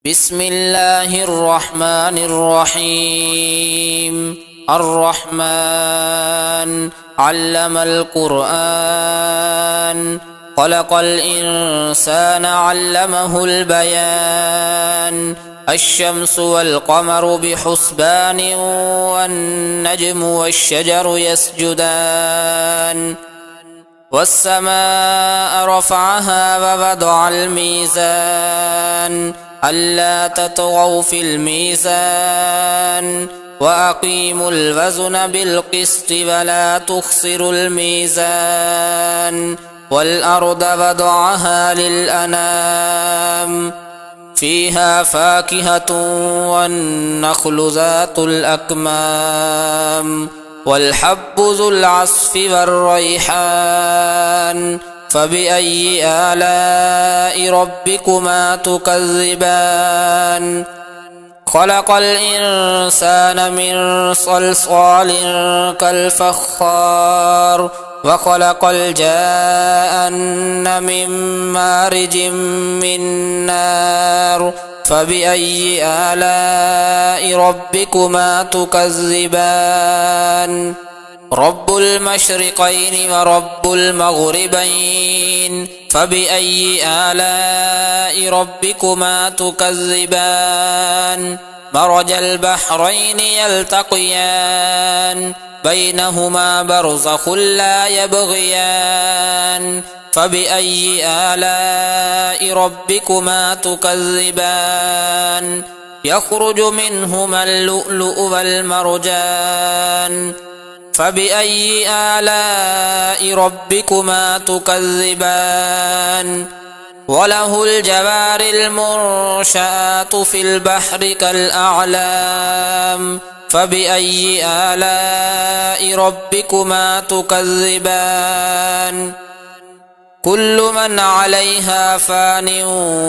بسم الله الرحمن الرحيم. الرحمن علم القرآن، خلق الإنسان علمه البيان. الشمس والقمر بحسبان، والنجم والشجر يسجدان. والسماء رفعها ووضع الميزان، ألا تطغوا في الميزان، وأقيموا الوزن بالقسط ولا تخسروا الميزان. والأرض وضعها للأنام، فيها فاكهة والنخل ذات الأكمام، والحب ذو العصف والريحان. فبأي آلاء ربكما تكذبان؟ خلق الإنسان من صلصال كالفخار، وخلق الجان من مارج من نار. فبأي آلاء ربكما تكذبان؟ رب المشرقين ورب المغربين، فبأي آلاء ربكما تكذبان؟ مرج البحرين يلتقيان، بينهما برزخ لا يبغيان. فبأي آلاء ربكما تكذبان؟ يخرج منهما اللؤلؤ والمرجان. فبأي آلاء ربكما تكذبان؟ وله الجوار المنشآت في البحر كالأعلام. فبأي آلاء ربكما تكذبان؟ كل من عليها فان،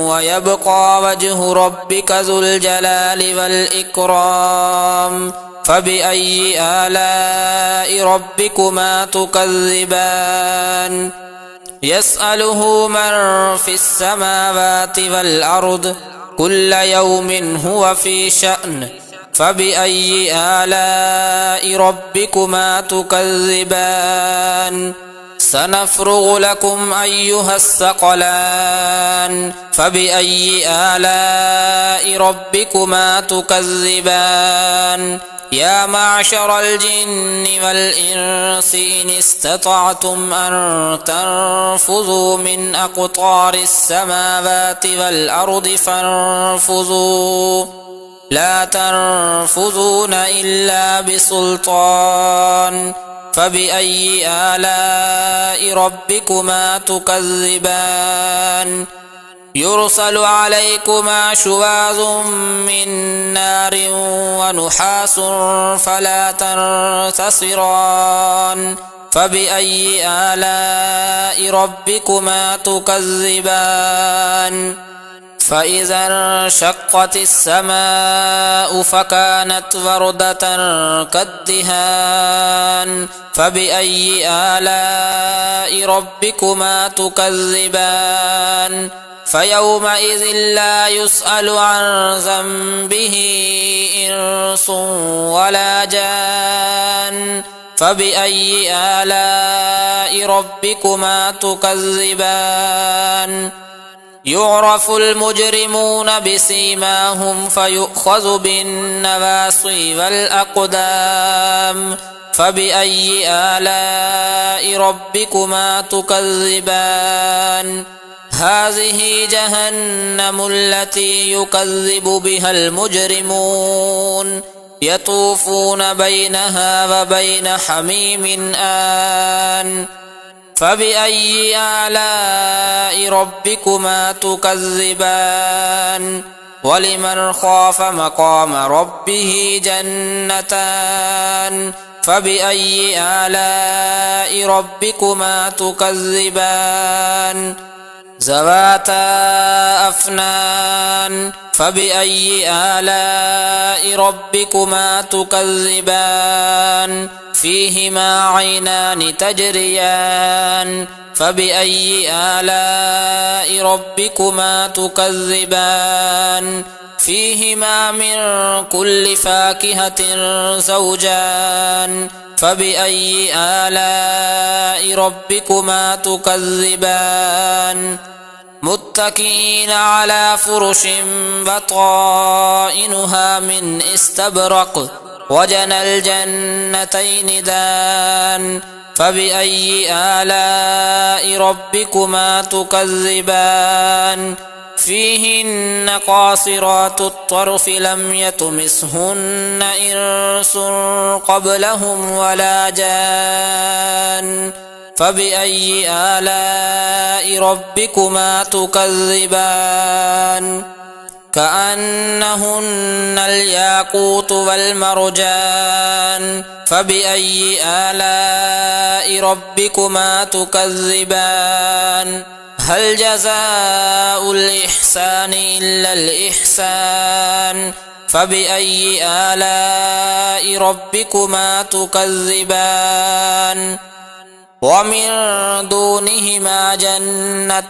ويبقى وجه ربك ذو الجلال والإكرام. فبأي آلاء ربكما تكذبان؟ يسأله من في السماوات والأرض، كل يوم هو في شأن. فبأي آلاء ربكما تكذبان؟ سنفرغ لكم أيها الثقلان. فبأي آلاء ربكما تكذبان؟ يا معشر الجن والإنس إن استطعتم أن تنفذوا من أقطار السماوات والأرض فانفذوا، لا تنفذون إلا بسلطان. فبأي آلاء ربكما تكذبان؟ يرسل عليكما شواظ من نار ونحاس فلا تنتصران. فبأي آلاء ربكما تكذبان؟ فإذا انشقت السماء فكانت وردة كالدهان. فبأي آلاء ربكما تكذبان؟ فيومئذ لا يسأل عن ذنبه إنس ولا جان. فبأي آلاء ربكما تكذبان؟ يعرف المجرمون بسيماهم فيؤخذ بالنواصي والأقدام. فبأي آلاء ربكما تكذبان؟ هذه جهنم التي يكذب بها المجرمون، يطوفون بينها وبين حميم آن. فبأي آلاء ربكما تكذبان؟ ولمن خاف مقام ربه جنتان. فبأي آلاء ربكما تكذبان؟ ذواتا أفنان فبأي آلاء ربكما تكذبان فيهما عينان تجريان فبأي آلاء ربكما تكذبان فيهما من كل فاكهة زوجان فبأي آلاء ربكما تكذبان متكئين على فرش بطائنها من استبرق وجنى الجنتين دان فبأي آلاء ربكما تكذبان فيهن قاصرات الطرف لم يطمثهن إنس قبلهم ولا جان فبأي آلاء ربكما تكذبان كأنهن الياقوت والمرجان فبأي آلاء ربكما تكذبان هل جزاء الإحسان إلا الإحسان فبأي آلاء ربكما تكذبان ومن دونهما جنتان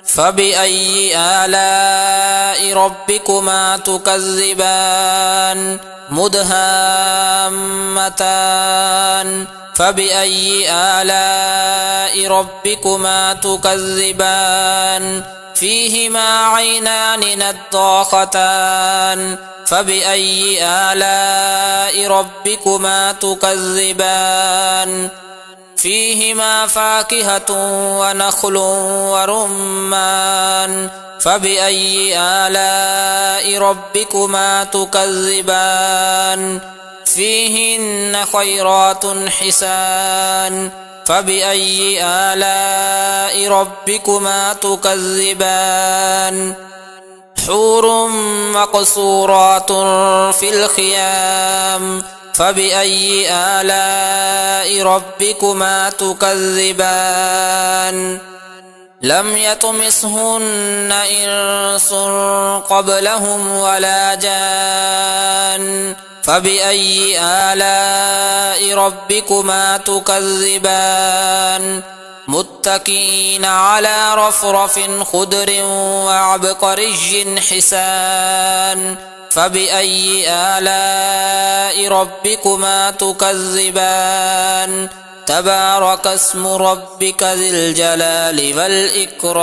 فبأي آلاء ربكما تكذبان مدهامتان فبأي آلاء ربكما تكذبان فيهما عينان نضاختان فبأي آلاء ربكما تكذبان فيهما فاكهة ونخل ورمان فبأي آلاء ربكما تكذبان فيهن خيرات حسان فبأي آلاء ربكما تكذبان حور مقصورات في الخيام فبأي آلاء ربكما تكذبان لم يطمثهن إنس قبلهم ولا جان فبأي آلاء ربكما تكذبان متكئين على رفرف خضر وعبقري حسان فبأي آلاء ربكما تكذبان تبارك اسم ربك ذي الجلال والإكرام